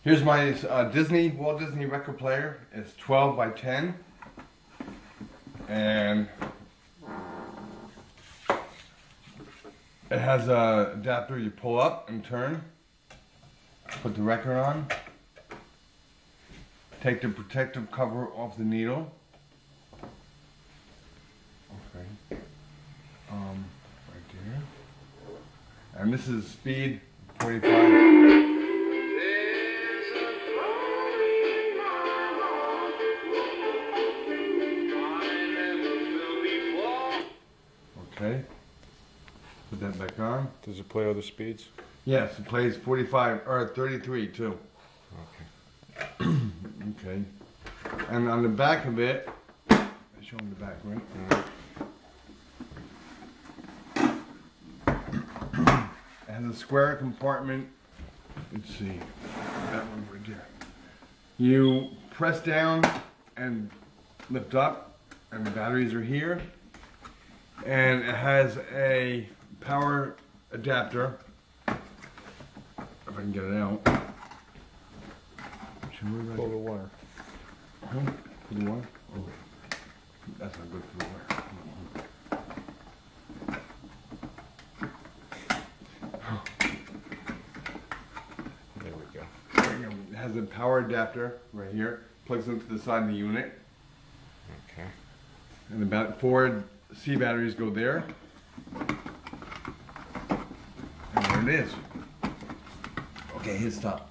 Here's my Walt Disney record player. It's 12 by 10. And it has a adapter you pull up and turn. Put the record on. Take the protective cover off the needle. Okay. Right there. And this is speed 45. Okay. Put that back on. Does it play other speeds? Yes, it plays 45 or 33 too. Okay. Okay. And on the back of it, show them the back, right? It has a square compartment. Let's see. That one right there. You press down and lift up, and the batteries are here. And it has a power adapter. If I can get it out. Pull the wire. Huh? For the wire? Oh, that's not good for the wire. There we go. It has a power adapter right here. Plugs into the side of the unit. Okay. And the forward C batteries go there. And there it is. Okay, hit stop.